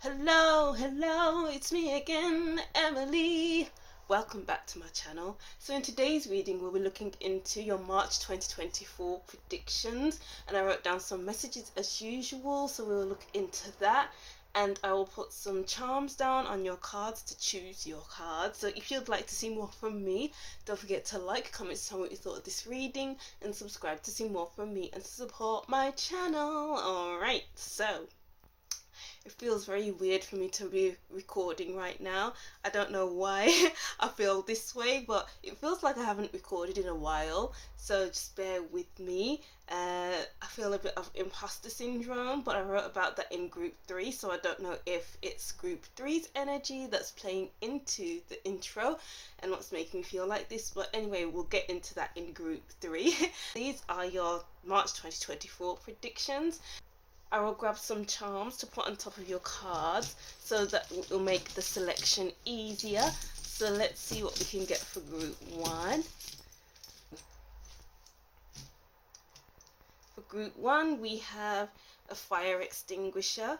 Hello, it's me again, Emily. Welcome back to my channel. So in today's reading, we'll be looking into your March 2024 predictions, and I wrote down some messages as usual, so we'll look into that. And I will put some charms down on your cards to choose your cards. So if you'd like to see more from me, don't forget to like, comment, tell me what you thought of this reading, and subscribe to see more from me and support my channel. Alright, so it feels very weird for me to be recording right now. I don't know why I feel this way, but it feels like I haven't recorded in a while, so just bear with me. I feel a bit of imposter syndrome, but I wrote about that in group 3, so I don't know if it's group 3's energy that's playing into the intro and what's making me feel like this. But anyway, we'll get into that in group 3. These are your March 2024 predictions. I will grab some charms to put on top of your cards so that will make the selection easier. So let's see what we can get for group 1. For group 1, we have a fire extinguisher,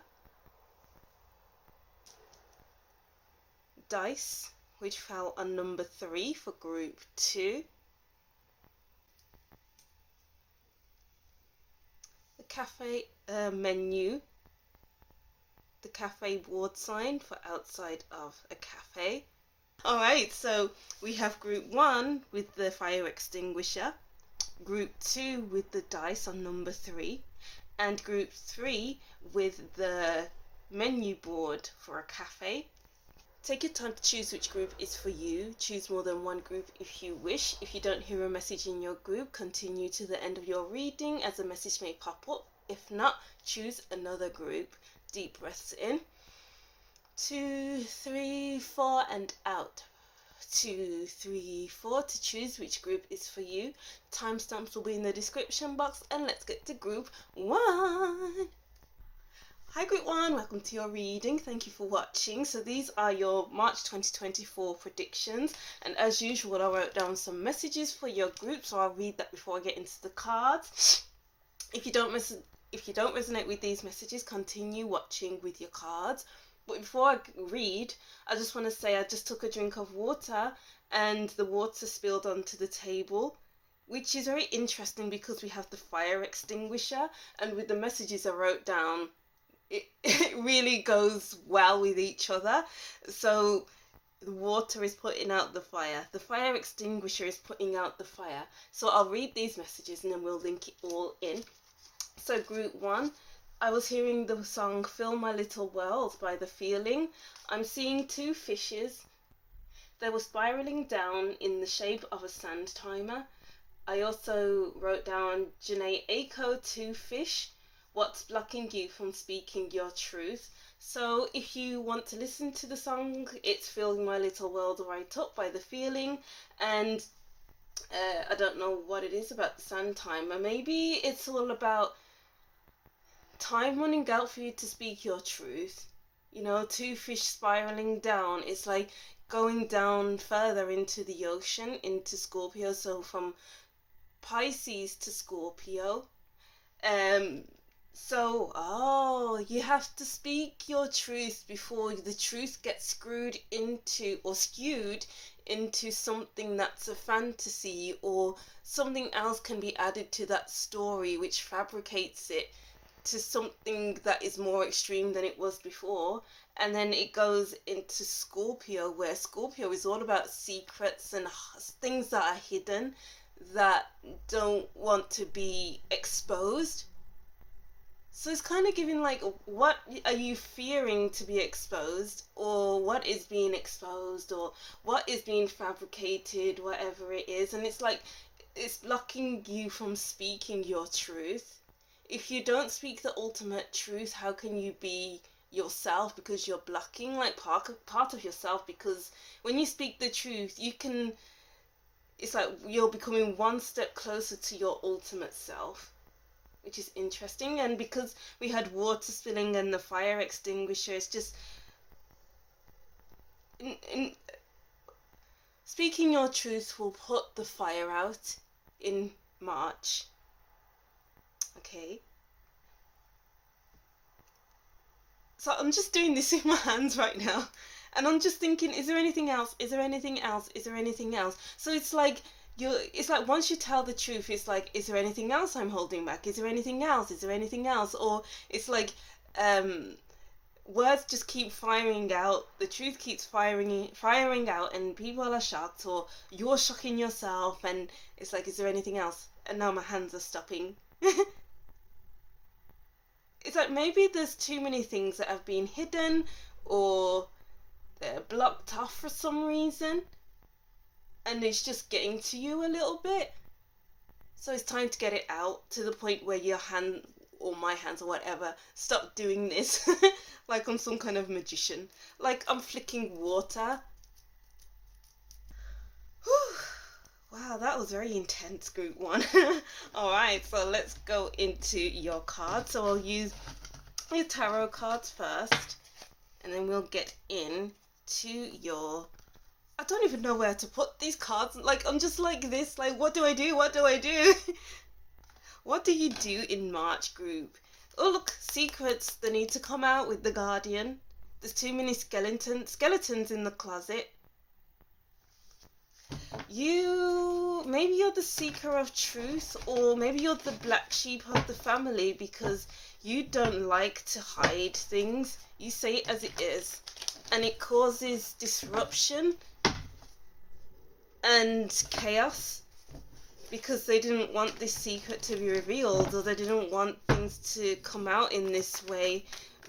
dice, which fell on number 3 for group 2, the cafe menu, the cafe board sign for outside of a cafe. Alright, so we have group 1 with the fire extinguisher, group 2 with the dice on number 3, and group 3 with the menu board for a cafe. Take your time to choose which group is for you. Choose more than one group if you wish. If you don't hear a message in your group, continue to the end of your reading as a message may pop up. If not, choose another group. Deep breaths in. 2, 3, 4 and out. 2, 3, 4 to choose which group is for you. Timestamps will be in the description box, and let's get to group 1. Hi group 1, welcome to your reading. Thank you for watching. So these are your March 2024 predictions, and as usual I wrote down some messages for your group, so I'll read that before I get into the cards. If you don't resonate with these messages, continue watching with your cards. But before I read, I just want to say I just took a drink of water and the water spilled onto the table, which is very interesting because we have the fire extinguisher, and with the messages I wrote down, it really goes well with each other. So the water is putting out the fire extinguisher is putting out the fire. So I'll read these messages and then we'll link it all in. So group 1, I was hearing the song Fill My Little World by The Feeling. I'm seeing 2 fishes. They were spiraling down in the shape of a sand timer. I also wrote down Janae Aiko, 2 fish. What's blocking you from speaking your truth? So if you want to listen to the song, it's Filling My Little World Right Up by The Feeling, and I don't know what it is about the sand timer. Maybe it's all about time running out for you to speak your truth. You know, 2 fish spiraling down, it's like going down further into the ocean, into Scorpio, so from Pisces to Scorpio. So, you have to speak your truth before the truth gets screwed into or skewed into something that's a fantasy, or something else can be added to that story which fabricates it to something that is more extreme than it was before. And then it goes into Scorpio, where Scorpio is all about secrets and things that are hidden, that don't want to be exposed. So it's kind of giving like, what are you fearing to be exposed, or what is being exposed, or what is being fabricated, whatever it is. And it's like, it's blocking you from speaking your truth. If you don't speak the ultimate truth, how can you be yourself? Because you're blocking like part of yourself. Because when you speak the truth, you can, it's like you're becoming one step closer to your ultimate self, which is interesting. And because we had water spilling and the fire extinguisher, it's just speaking your truth will put the fire out in March. Okay. So I'm just doing this in my hands right now. And I'm just thinking, is there anything else? Is there anything else? Is there anything else? So it's like it's like once you tell the truth, it's like, is there anything else I'm holding back? Is there anything else? Is there anything else? Or it's like um words just keep firing out, the truth keeps firing out, and people are shocked, or you're shocking yourself, and it's like, is there anything else? And now my hands are stopping. It's like maybe there's too many things that have been hidden, or they're blocked off for some reason, and it's just getting to you a little bit. So it's time to get it out, to the point where your hand, or my hands, or whatever, stop doing this like I'm some kind of magician, like I'm flicking water. Whew. Wow, that was very intense, group one. Alright, so let's go into your cards. So I'll use your tarot cards first, and then we'll get into your... I don't even know where to put these cards. Like, I'm just like this. Like, what do I do? What do I do? What do you do in March, group? Oh, look, secrets. They need to come out with the Guardian. There's too many skeletons in the closet. Maybe you're the seeker of truth, or maybe you're the black sheep of the family, because you don't like to hide things. You say it as it is, and it causes disruption and chaos, because they didn't want this secret to be revealed, or they didn't want things to come out in this way.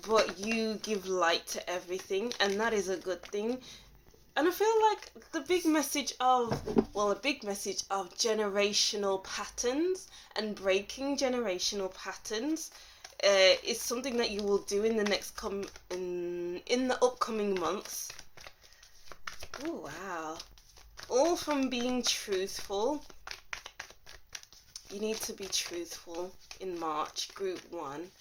But you give light to everything, and that is a good thing. And I feel like a big message of generational patterns and breaking generational patterns is something that you will do in the next in the upcoming months. Oh wow. All from being truthful. You need to be truthful in March, group one.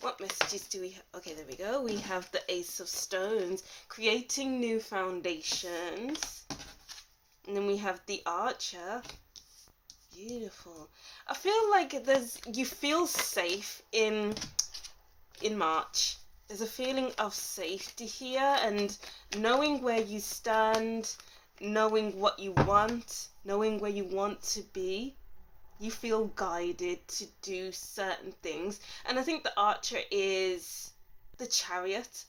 What messages do we have? Okay, there we go. We have the Ace of Stones, creating new foundations. And then we have the Archer. Beautiful. I feel like you feel safe in March. There's a feeling of safety here, and knowing where you stand, knowing what you want, knowing where you want to be. You feel guided to do certain things. And I think the Archer is the Chariot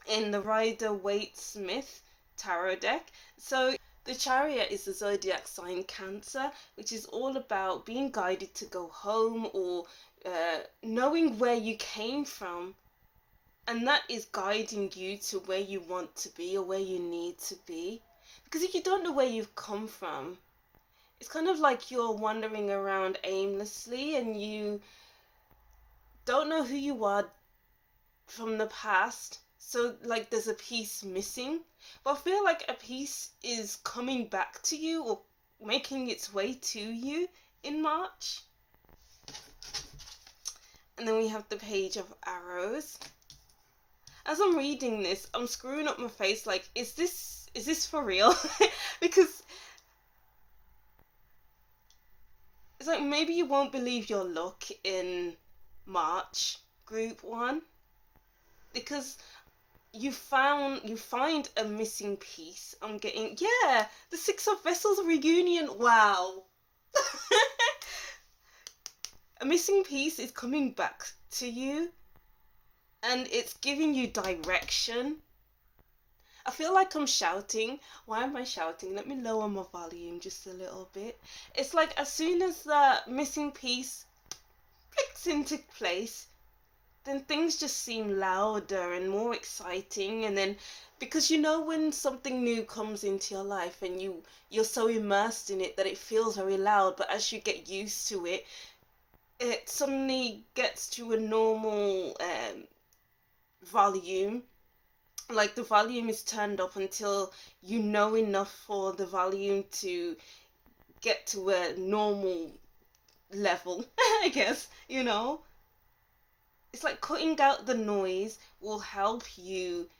in the Rider-Waite-Smith tarot deck. So the Chariot is the zodiac sign Cancer, which is all about being guided to go home, or knowing where you came from. And that is guiding you to where you want to be, or where you need to be. Because if you don't know where you've come from, it's kind of like you're wandering around aimlessly, and you don't know who you are from the past. So like there's a piece missing. But I feel like a piece is coming back to you, or making its way to you in March. And then we have the Page of Arrows. As I'm reading this, I'm screwing up my face like, is this for real? Because it's like, maybe you won't believe your luck in March, group one, because you find a missing piece. I'm getting, yeah, the Six of Vessels reunion. Wow. A missing piece is coming back to you, and it's giving you direction. I feel like I'm shouting. Why am I shouting? Let me lower my volume just a little bit. It's like as soon as the missing piece clicks into place, then things just seem louder and more exciting. And then, because you know when something new comes into your life, and you're so immersed in it that it feels very loud, but as you get used to it, it suddenly gets to a normal volume. Like the volume is turned up until you know enough for the volume to get to a normal level, I guess, you know. It's like cutting out the noise will help you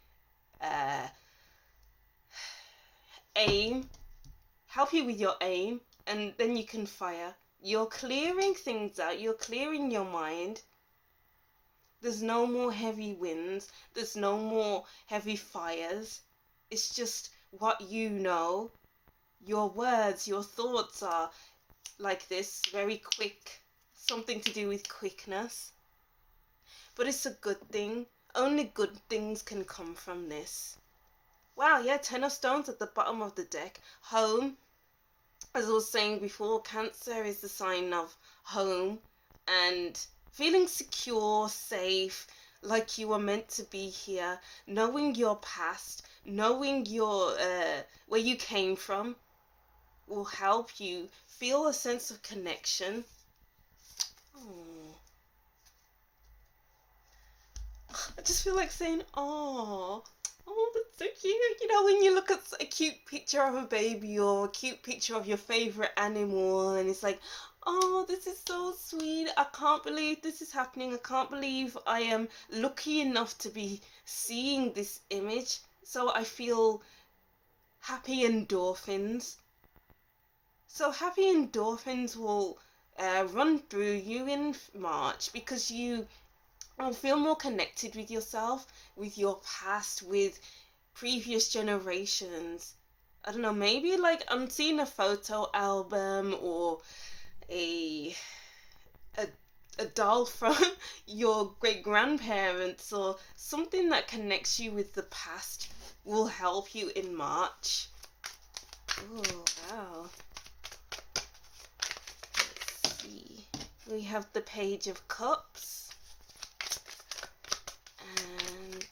help you with your aim, and then you can fire. You're clearing things out, you're clearing your mind, There's no more heavy winds. There's no more heavy fires. It's just what you know. Your words, your thoughts are like this, very quick. Something to do with quickness. But it's a good thing. Only good things can come from this. Wow, yeah, 10 of stones at the bottom of the deck. Home. As I was saying before, Cancer is the sign of home and feeling secure, safe, like you were meant to be here, knowing your past, knowing your where you came from will help you feel a sense of connection. Oh. I just feel like saying, oh, that's so cute. You know, when you look at a cute picture of a baby or a cute picture of your favorite animal, and it's like, oh, this is so sweet. I can't believe this is happening. I can't believe I am lucky enough to be seeing this image. So I feel happy endorphins. So happy endorphins will run through you in March because you will feel more connected with yourself, with your past, with previous generations. I don't know, maybe like I'm seeing a photo album or a a, a doll from your great grandparents or something that connects you with the past will help you in March. Oh, wow. Let's see. We have the Page of Cups. And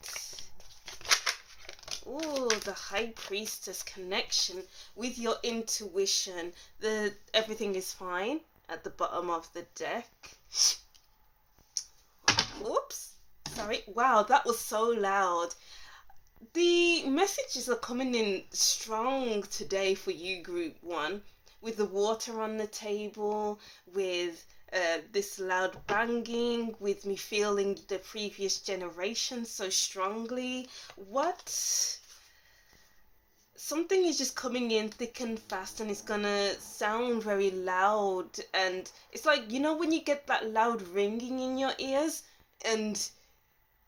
oh, the High Priestess connection with your intuition. Everything is fine at the bottom of the deck. Oops. Sorry. Wow, that was so loud. The messages are coming in strong today for you, Group 1, with the water on the table, with this loud banging, with me feeling the previous generation so strongly. Something is just coming in thick and fast, and it's gonna sound very loud, and it's like, you know, when you get that loud ringing in your ears, and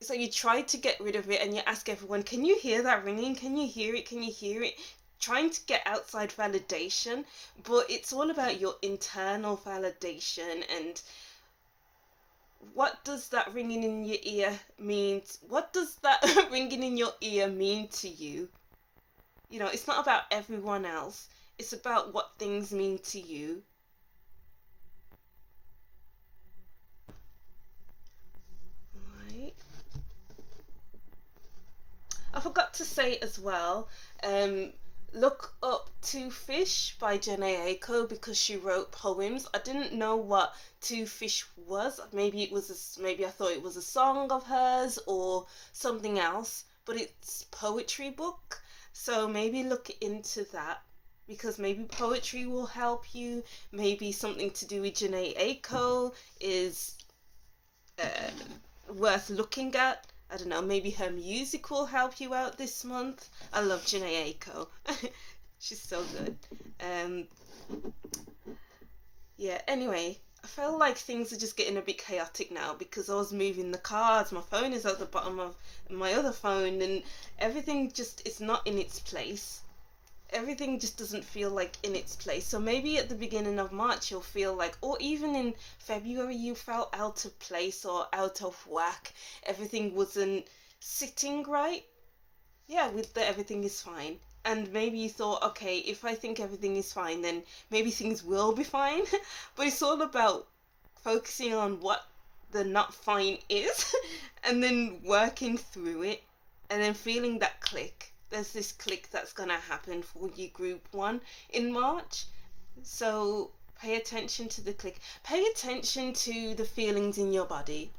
so you try to get rid of it and you ask everyone, can you hear that ringing? Can you hear it? Can you hear it? Trying to get outside validation, but it's all about your internal validation. And what does that ringing in your ear mean? What does that ringing in your ear mean to you? You know, it's not about everyone else. It's about what things mean to you. Right. I forgot to say as well, look up Two Fish by Janae Aiko because she wrote poems. I didn't know what Two Fish was. Maybe I thought it was a song of hers or something else, but it's poetry book. So maybe look into that because maybe poetry will help you. Maybe something to do with Janae Aiko is worth looking at. I don't know, maybe her music will help you out this month. I love Janae Aiko. She's so good. Yeah, anyway, I feel like things are just getting a bit chaotic now because I was moving the cards. My phone is at the bottom of my other phone and everything just is not in its place. Everything just doesn't feel like in its place. So maybe at the beginning of March you'll feel like, or even in February you felt out of place or out of whack. Everything wasn't sitting right. Yeah, with the everything is fine. And maybe you thought, okay, if I think everything is fine, then maybe things will be fine. But it's all about focusing on what the not fine is and then working through it and then feeling that click. There's this click that's going to happen for you, Group 1, in March. So pay attention to the click. Pay attention to the feelings in your body.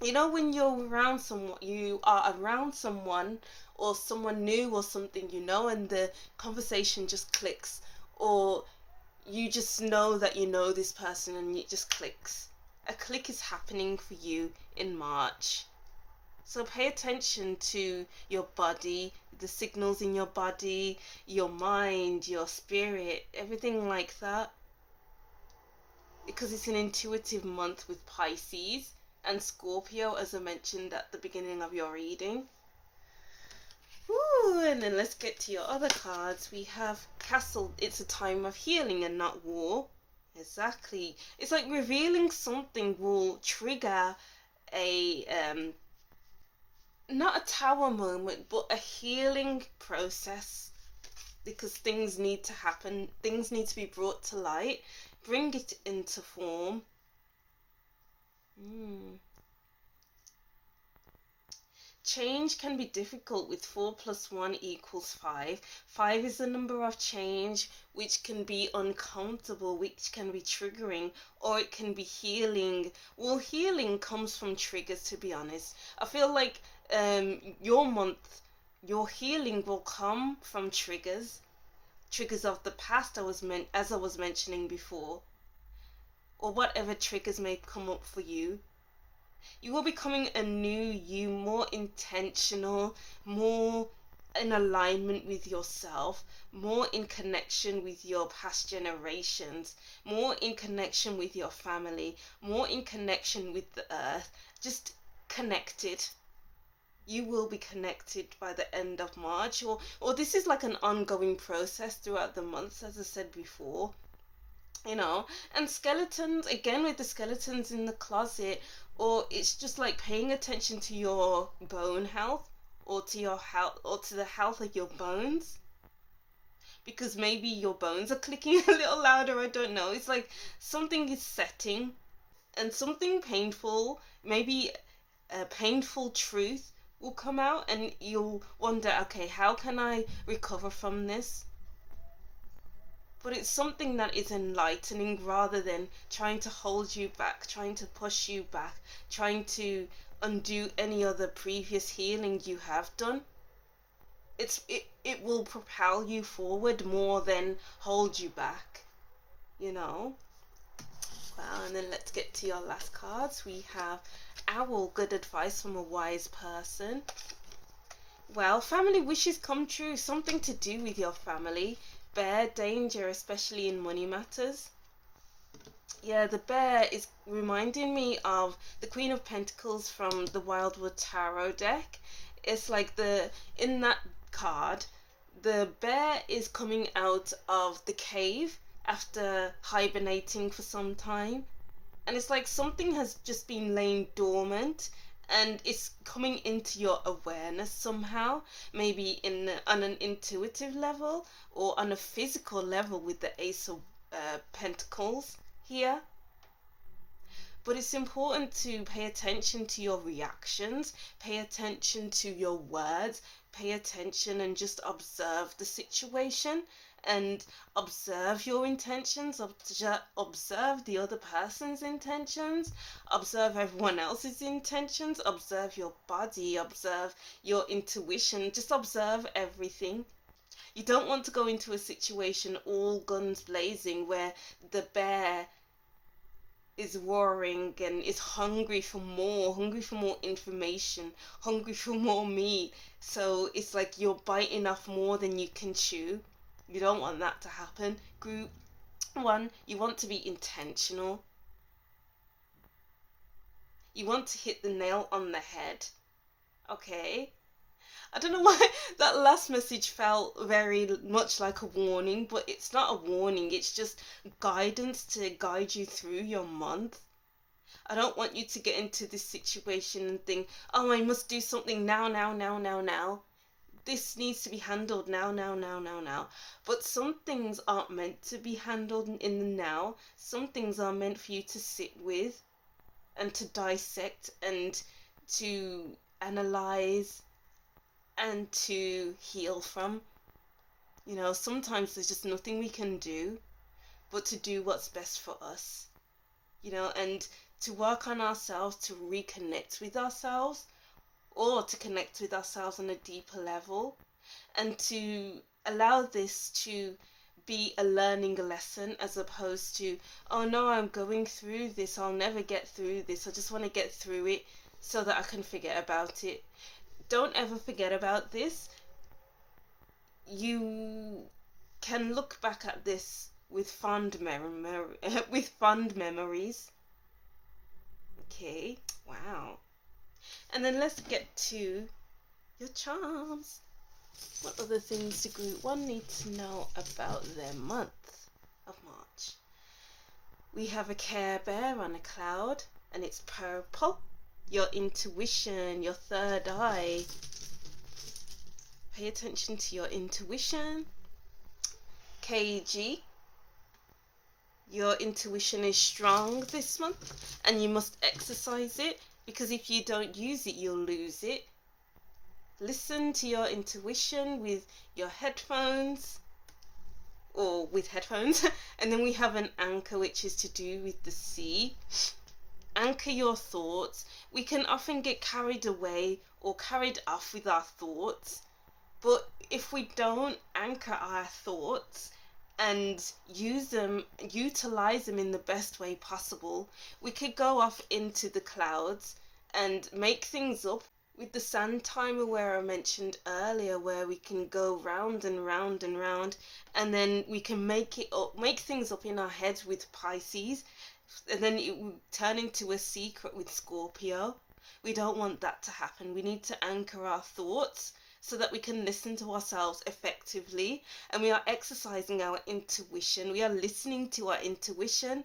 You know, when you're around someone, you are around someone or someone new or something, you know, and the conversation just clicks, or you just know that you know this person and it just clicks. A click is happening for you in March. So pay attention to your body, the signals in your body, your mind, your spirit, everything like that. Because it's an intuitive month with Pisces. and Scorpio, as I mentioned at the beginning of your reading. Ooh, and then let's get to your other cards. We have Castle. It's a time of healing and not war. Exactly. It's like revealing something will trigger a not a tower moment, but a healing process, because things need to happen, things need to be brought to light, bring it into form. Change can be difficult with 4 plus 1 equals 5. 5 is the number of change, which can be uncomfortable, which can be triggering, or it can be healing. Well, healing comes from triggers, to be honest. I feel like your month, your healing will come from triggers of the past, as I was mentioning before, or whatever triggers may come up for you. You will be becoming a new you, more intentional, more in alignment with yourself, more in connection with your past generations, more in connection with your family, more in connection with the earth, just connected. You will be connected by the end of March, or this is like an ongoing process throughout the months, as I said before. And skeletons, again, with the skeletons in the closet, or it's just like paying attention to your bone health, or to your health, or to the health of your bones, because maybe your bones are clicking a little louder. I don't know. It's like something is setting, and something painful, maybe a painful truth will come out, and you'll wonder, okay, how can I recover from this? But it's something that is enlightening, rather than trying to hold you back, trying to push you back, trying to undo any other previous healing you have done. It will propel you forward more than hold you back, Well, and then let's get to your last cards. We have Owl, good advice from a wise person. Well, family wishes come true, something to do with your family. Bear, danger, especially in money matters. Yeah, the bear is reminding me of the Queen of Pentacles from the Wildwood Tarot deck. It's like in that card, the bear is coming out of the cave after hibernating for some time. And it's like something has just been laying dormant, and it's coming into your awareness somehow, maybe on an intuitive level, or on a physical level with the Ace of Pentacles here. But it's important to pay attention to your reactions, pay attention to your words, pay attention and just observe the situation, and observe your intentions, observe the other person's intentions, observe everyone else's intentions, observe your body, observe your intuition, just observe everything. You don't want to go into a situation all guns blazing where the bear is roaring and is hungry for more information, hungry for more meat. So it's like you're biting off more than you can chew. You don't want that to happen. Group 1, you want to be intentional. You want to hit the nail on the head. Okay? I don't know why that last message felt very much like a warning, but it's not a warning, it's just guidance to guide you through your month. I don't want you to get into this situation and think, oh, I must do something now. This needs to be handled now. But some things aren't meant to be handled in the now. Some things are meant for you to sit with and to dissect and to analyze and to heal from. Sometimes there's just nothing we can do but to do what's best for us, and to work on ourselves, to reconnect with ourselves, or to connect with ourselves on a deeper level, and to allow this to be a learning lesson, as opposed to, oh no, I'm going through this, I'll never get through this, I just want to get through it so that I can forget about it. Don't ever forget about this. You can look back at this with fond memories. Okay, wow. And then let's get to your charms. What other things do group 1 need to know about their month of March? We have a Care Bear on a cloud, and it's purple. Your intuition, your third eye. Pay attention to your intuition. KG, your intuition is strong this month, and you must exercise it, because if you don't use it, you'll lose it. Listen to your intuition with your headphones, or with headphones. And then we have an anchor, which is to do with the sea. Anchor your thoughts. We can often get carried away or carried off with our thoughts, but if we don't anchor our thoughts and utilize them in the best way possible, we could go off into the clouds and make things up. With the sand timer, where I mentioned earlier, where we can go round and round and round, and then we can make things up in our heads with Pisces, and then it will turn into a secret with Scorpio. We don't want that to happen. We need to anchor our thoughts so that we can listen to ourselves effectively, and we are exercising our intuition. We are listening to our intuition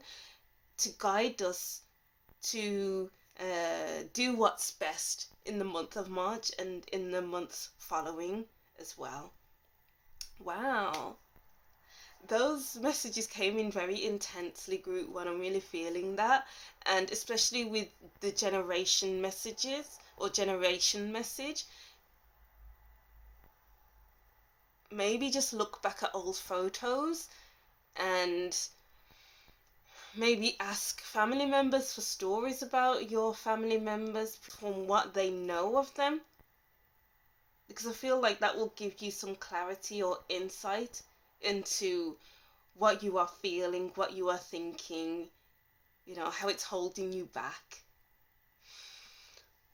to guide us to do what's best in the month of March and in the months following as well. Wow. Those messages came in very intensely, group 1. I'm really feeling that. And especially with the generation messages or generation message, maybe just look back at old photos and maybe ask family members for stories about your family members from what they know of them, because I feel like that will give you some clarity or insight into what you are feeling, what you are thinking, how it's holding you back.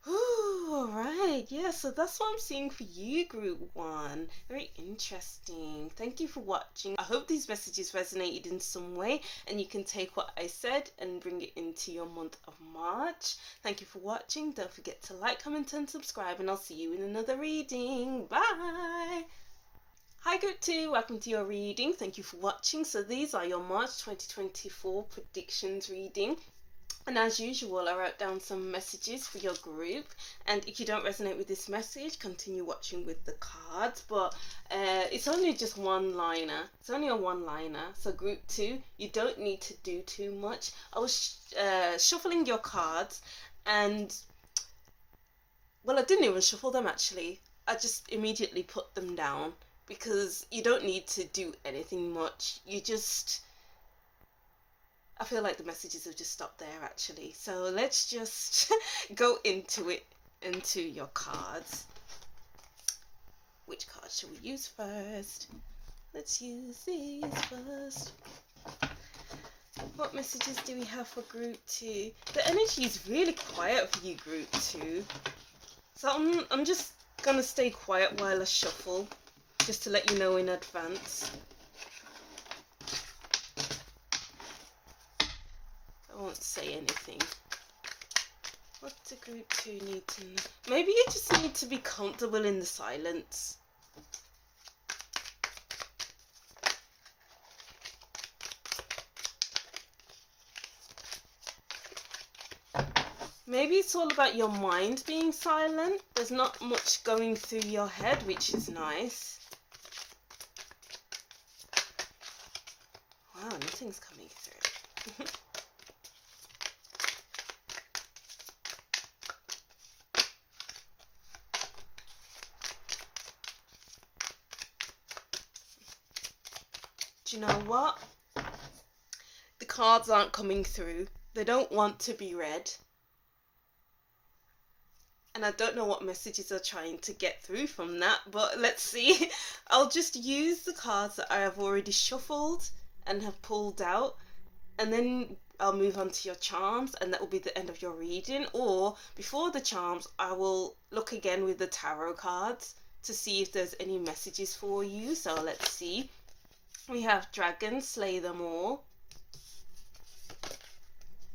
Ooh, alright, yeah, so that's what I'm seeing for you, group 1. Very interesting. Thank you for watching. I hope these messages resonated in some way, and you can take what I said and bring it into your month of March. Thank you for watching. Don't forget to like, comment, and subscribe, and I'll see you in another reading. Bye! Hi group 2, welcome to your reading. Thank you for watching. So these are your March 2024 predictions reading. And as usual, I wrote down some messages for your group, and if you don't resonate with this message, continue watching with the cards. But it's only just one-liner. It's only a one-liner. So group 2, you don't need to do too much. I was shuffling your cards, and well, I didn't even shuffle them actually. I just immediately put them down, because you don't need to do anything much. I feel like the messages have just stopped there actually. So let's just go into your cards. Which card should we use first? Let's use these first. What messages do we have for group 2? The energy is really quiet for you, group 2. So I'm just gonna stay quiet while I shuffle, just to let you know in advance. I won't say anything. What do group 2 need to know? Maybe you just need to be comfortable in the silence. Maybe it's all about your mind being silent. There's not much going through your head, which is nice. Wow, nothing's coming through. Do you know what? The cards aren't coming through. They don't want to be read. And I don't know what messages are trying to get through from that, but let's see. I'll just use the cards that I have already shuffled and have pulled out, and then I'll move on to your charms, and that will be the end of your reading. Or before the charms, I will look again with the tarot cards to see if there's any messages for you. So let's see. We have dragons, slay them all.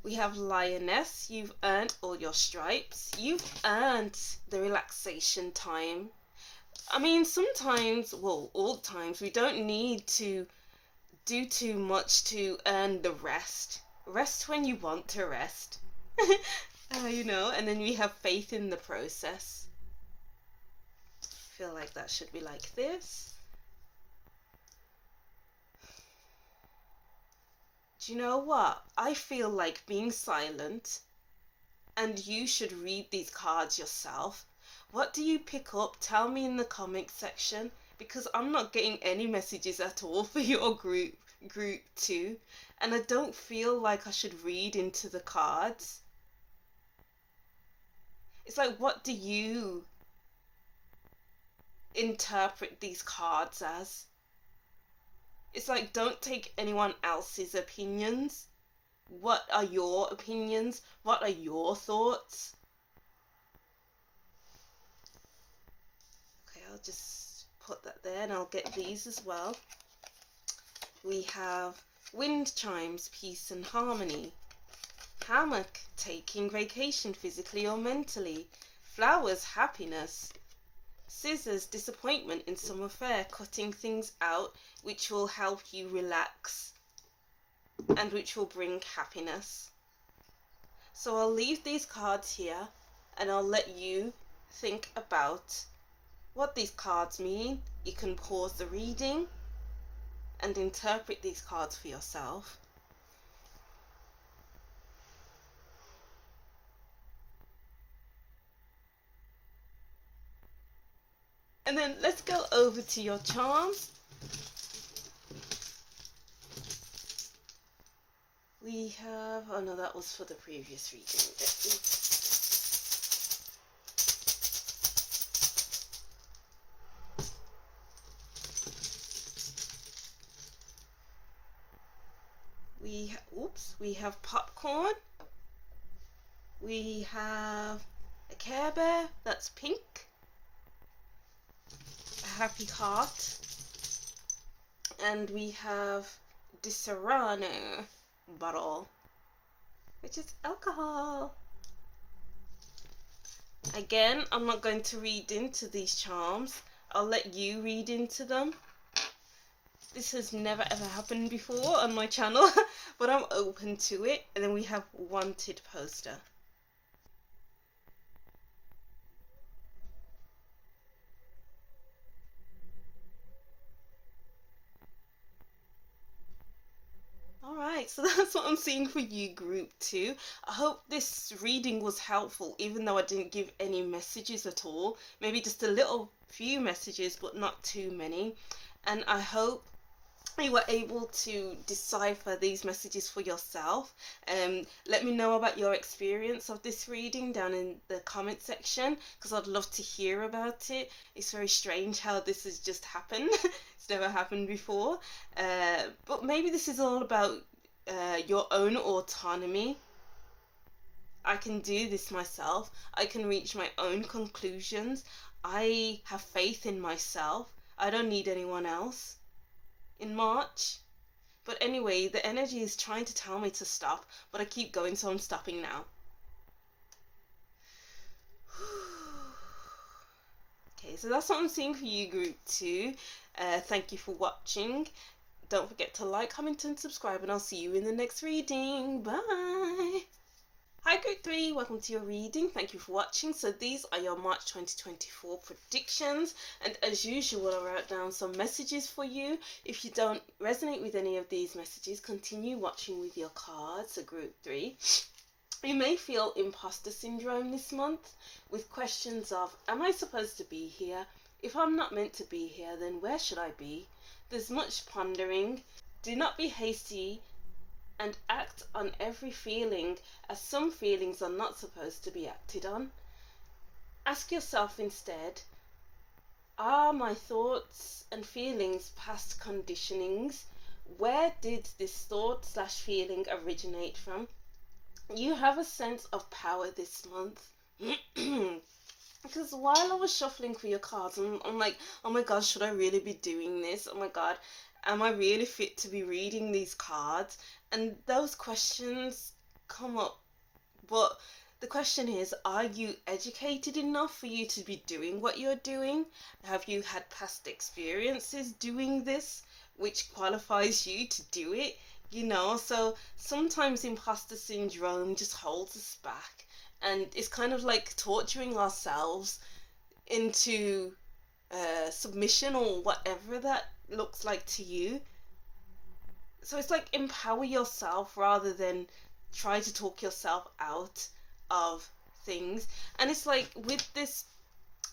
We have Lioness. You've earned all your stripes. You've earned the relaxation time. I mean, sometimes, well, all the times, we don't need to do too much to earn the rest. Rest when you want to rest. You know, and then we have faith in the process. I feel like that should be like this. Do you know what? I feel like being silent, and you should read these cards yourself. What do you pick up? Tell me in the comment section, because I'm not getting any messages at all for your group 2, and I don't feel like I should read into the cards. It's like, what do you interpret these cards as? It's like, don't take anyone else's opinions. What are your opinions? What are your thoughts? Okay, I'll just put that there, and I'll get these as well. We have wind chimes, peace and harmony. Hammock, taking vacation physically or mentally. Flowers, happiness. Scissors, disappointment in some affair, cutting things out which will help you relax and which will bring happiness. So I'll leave these cards here, and I'll let you think about what these cards mean. You can pause the reading and interpret these cards for yourself. And then let's go over to your charms. We have, oh no, that was for the previous reading. We have popcorn. We have a Care Bear, that's pink. A happy heart. And we have Disaronno bottle, which is alcohol. Again, I'm not going to read into these charms. I'll let you read into them. This has never ever happened before on my channel, but I'm open to it. And then we have wanted poster. Alright, so that's what I'm seeing for you, group 2. I hope this reading was helpful, even though I didn't give any messages at all. Maybe just a little few messages, but not too many. And I hope you were able to decipher these messages for yourself. Let me know about your experience of this reading down in the comment section, because I'd love to hear about it. It's very strange how this has just happened. It's never happened before. But maybe this is all about your own autonomy. I can do this myself. I can reach my own conclusions. I have faith in myself. I don't need anyone else. In March. But anyway, the energy is trying to tell me to stop, but I keep going, so I'm stopping now. Okay, so that's what I'm seeing for you, group 2. Thank you for watching. Don't forget to like, comment and subscribe, and I'll see you in the next reading. Bye! Hi group 3, welcome to your reading. Thank you for watching. So these are your March 2024 predictions, and as usual I wrote down some messages for you. If you don't resonate with any of these messages, continue watching with your cards. So group 3, you may feel imposter syndrome this month with questions of, am I supposed to be here? If I'm not meant to be here, then where should I be? There's much pondering. Do not be hasty and act on every feeling, as some feelings are not supposed to be acted on. Ask yourself instead, are my thoughts and feelings past conditionings? Where did this thought/feeling originate from? You have a sense of power this month. Because while I was shuffling for your cards, I'm like, oh my god, should I really be doing this? Oh my god, am I really fit to be reading these cards? And those questions come up. But the question is, are you educated enough for you to be doing what you're doing? Have you had past experiences doing this, which qualifies you to do it? So sometimes imposter syndrome just holds us back, and it's kind of like torturing ourselves into submission or whatever that looks like to you. So it's like empower yourself rather than try to talk yourself out of things. And it's like with this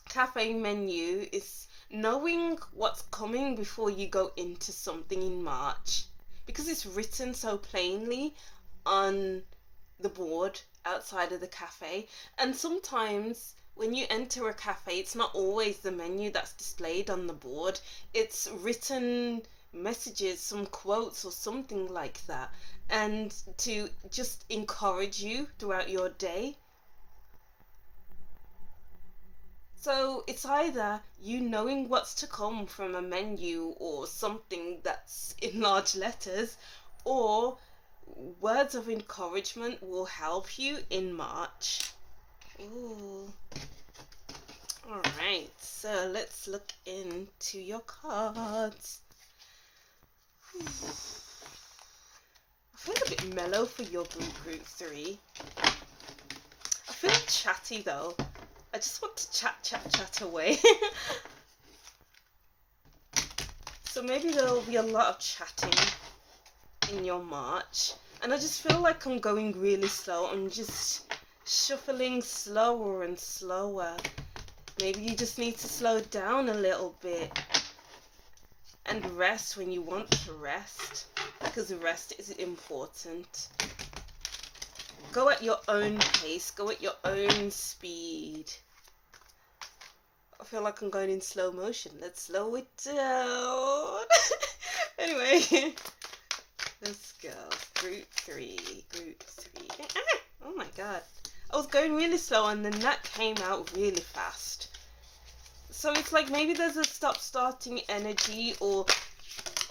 cafe menu, it's knowing what's coming before you go into something in March, because it's written so plainly on the board outside of the cafe. And sometimes when you enter a cafe, it's not always the menu that's displayed on the board. It's written messages, some quotes or something like that, and to just encourage you throughout your day. So it's either you knowing what's to come from a menu or something that's in large letters, or words of encouragement will help you in March. Ooh. Alright, so let's look into your cards. I feel a bit mellow for your group 3. I feel chatty though. I just want to chat away. So maybe there'll be a lot of chatting in your March. And I just feel like I'm going really slow. I'm just shuffling slower and slower. Maybe you just need to slow down a little bit and rest when you want to rest, because rest is important. Go at your own pace, go at your own speed. I feel like I'm going in slow motion. Let's slow it down. Anyway, let's go. Group 3. Oh my god. I was going really slow and then that came out really fast. So it's like maybe there's a stop-starting energy, or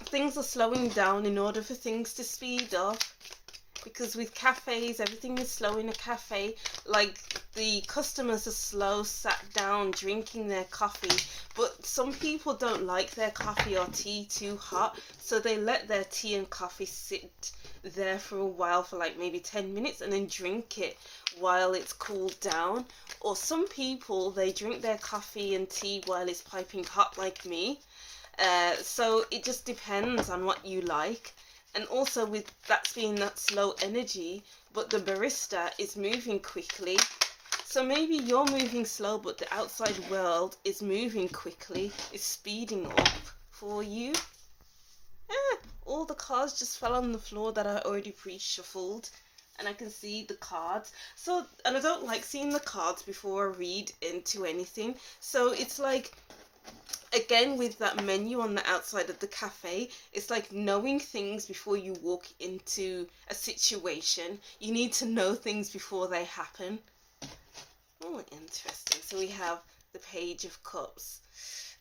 things are slowing down in order for things to speed up. Because with cafes, everything is slow in a cafe. Like the customers are slow, sat down, drinking their coffee. But some people don't like their coffee or tea too hot, so they let their tea and coffee sit there for a while, for like maybe 10 minutes, and then drink it while it's cooled down. Or some people, they drink their coffee and tea while it's piping hot, like me. So it just depends on what you like. And also with that being that slow energy, but the barista is moving quickly. So maybe you're moving slow, but the outside world is moving quickly, is speeding up for you. All the cards just fell on the floor that I already pre-shuffled. And I can see the cards. So, and I don't like seeing the cards before I read into anything. So it's like, again, with that menu on the outside of the cafe, it's like knowing things before you walk into a situation. You need to know things before they happen. Oh, interesting. So we have the Page of Cups.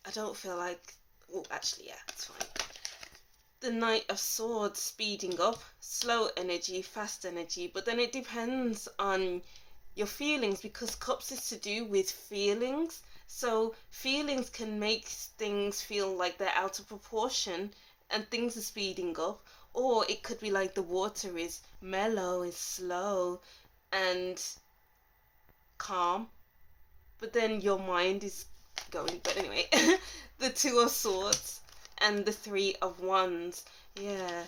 I don't feel like... Oh, actually, yeah, it's fine. The Knight of Swords, speeding up. Slow energy, fast energy. But then it depends on your feelings, because Cups is to do with feelings. So feelings can make things feel like they're out of proportion and things are speeding up. Or it could be like the water is mellow, is slow and calm, but then your mind is going. But anyway, the Two of Swords and the Three of Wands. Yeah.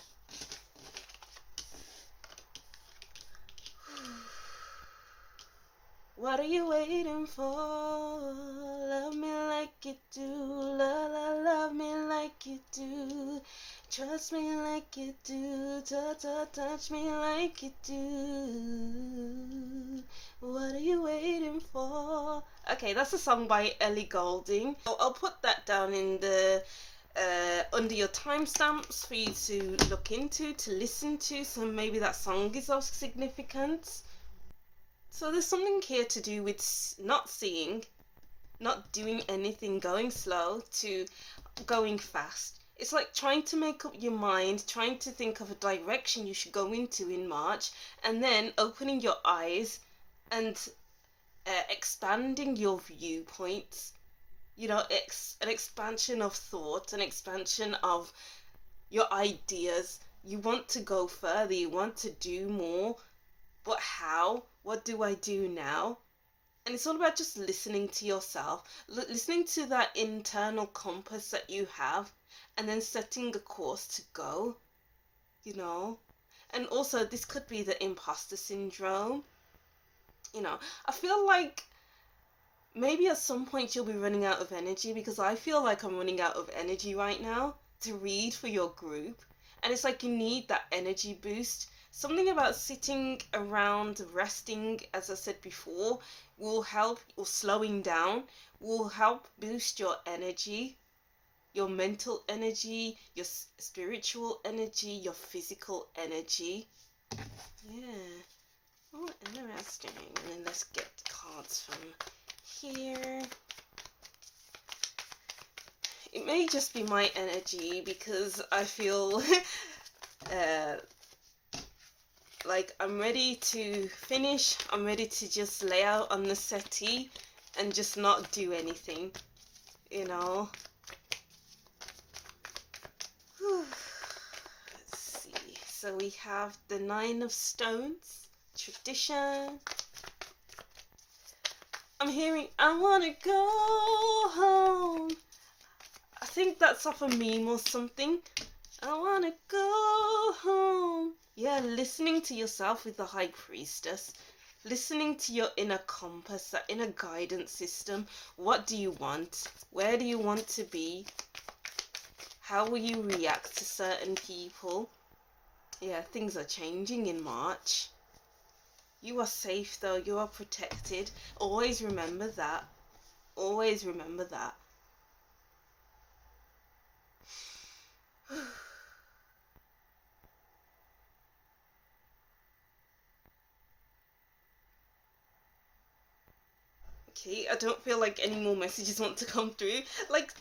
What are you waiting for? Love me like you do. Love me like you do. Trust me like you do. Touch me like you do. What are you waiting for? Okay, that's a song by Ellie Goulding. I'll put that down in the under your timestamps for you to look into, to listen to. So maybe that song is of significance. So there's something here to do with not seeing, not doing anything, going slow to going fast. It's like trying to make up your mind, trying to think of a direction you should go into in March, and then opening your eyes and expanding your viewpoints. You know, an expansion of thought, an expansion of your ideas. You want to go further, you want to do more, but how? What do I do now? And it's all about just listening to yourself, listening to that internal compass that you have, and then setting a course to go, you know. And also, this could be the imposter syndrome. You know, I feel like maybe at some point you'll be running out of energy, because I feel like I'm running out of energy right now to read for your group. And it's like you need that energy boost. Something about sitting around, resting, as I said before, will help, or slowing down, will help boost your energy, your mental energy, your spiritual energy, your physical energy. Yeah. Oh, interesting. And then let's get cards from here. It may just be my energy, because I feel like I'm ready to finish. I'm ready to just lay out on the settee and just not do anything, you know. Let's see. So we have the Nine of Stones, tradition. I'm hearing, I want to go home. I think that's off a meme or something. I want to go home. Yeah, listening to yourself with the High Priestess. Listening to your inner compass, that inner guidance system. What do you want? Where do you want to be? How will you react to certain people? Yeah, things are changing in March. You are safe though, you are protected. Always remember that. Always remember that. Okay, I don't feel like any more messages want to come through. Like,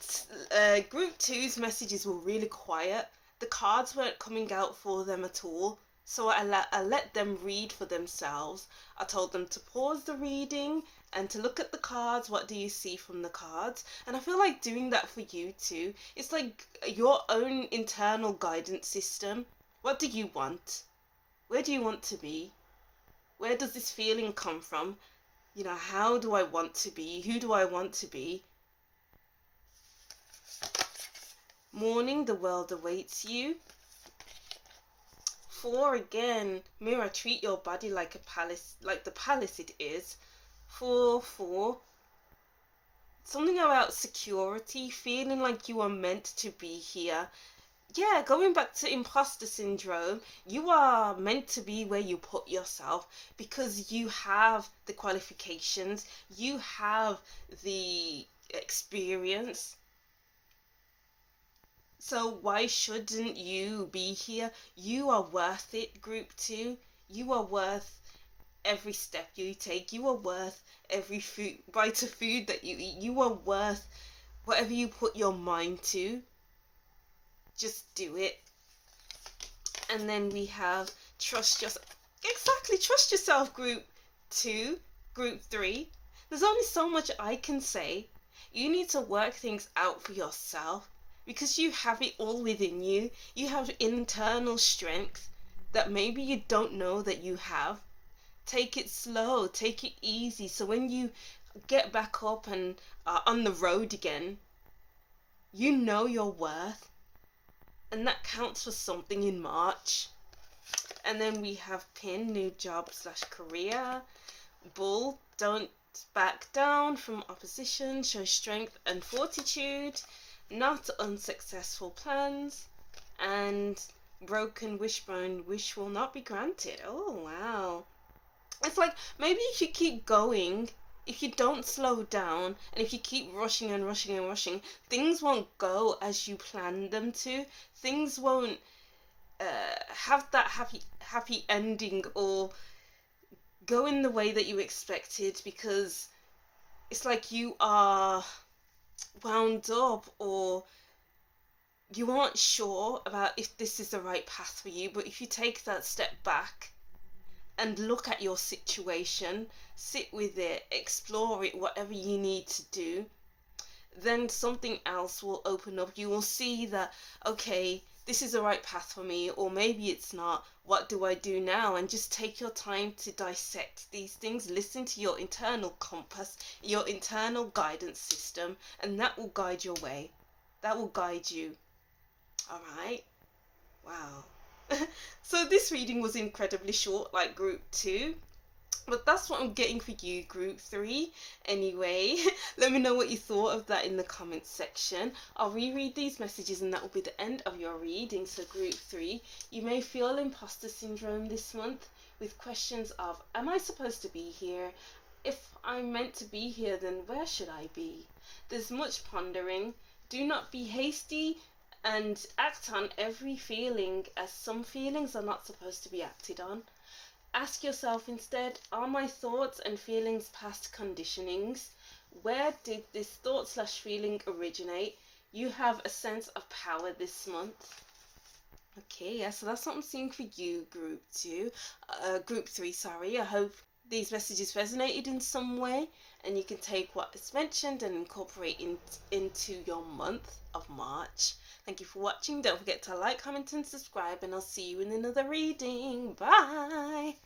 group two's messages were really quiet. The cards weren't coming out for them at all. So I let them read for themselves. I told them to pause the reading and to look at the cards. What do you see from the cards? And I feel like doing that for you too. It's like your own internal guidance system. What do you want? Where do you want to be? Where does this feeling come from? You know, how do I want to be? Who do I want to be? Morning, the world awaits you. 4 again. Mirror, treat your body like a palace, like the palace it is. 4, 4. Something about security, feeling like you are meant to be here. Yeah, going back to imposter syndrome, you are meant to be where you put yourself, because you have the qualifications, you have the experience. So why shouldn't you be here? You are worth it, group 2. You are worth every step you take. You are worth every bite of food that you eat. You are worth whatever you put your mind to. Just do it. And then we have trust yourself. Exactly, trust yourself, group 2, group 3. There's only so much I can say. You need to work things out for yourself, because you have it all within you. You have internal strength that maybe you don't know that you have. Take it slow, take it easy, so when you get back up and are on the road again, you know your worth. And that counts for something in March. And then we have Pin, new job / career. Bull, don't back down from opposition, show strength and fortitude. Not unsuccessful plans. And broken wishbone, wish will not be granted. Oh, wow. It's like, maybe if you keep going, if you don't slow down, and if you keep rushing and rushing and rushing, things won't go as you planned them to. Things won't have that happy ending, or go in the way that you expected, because it's like you are wound up, or you aren't sure about if this is the right path for you, but if you take that step back and look at your situation, sit with it, explore it, whatever you need to do, then something else will open up. You will see that, okay, this is the right path for me, or maybe it's not. What do I do now? And just take your time to dissect these things. Listen to your internal compass, your internal guidance system, and that will guide your way. That will guide you. All right? Wow. So this reading was incredibly short, like group 2. But that's what I'm getting for you, group 3. Anyway, let me know what you thought of that in the comments section. I'll reread these messages and that will be the end of your reading. So group 3, you may feel imposter syndrome this month with questions of, am I supposed to be here? If I'm meant to be here, then where should I be? There's much pondering. Do not be hasty and act on every feeling, as some feelings are not supposed to be acted on. Ask yourself instead, are my thoughts and feelings past conditionings? Where did this thought/feeling originate? You have a sense of power this month. Okay, yeah, so that's what I'm seeing for you, group 3, sorry. I hope these messages resonated in some way and you can take what is mentioned and incorporate into your month of March. Thank you for watching. Don't forget to like, comment and subscribe, and I'll see you in another reading. Bye!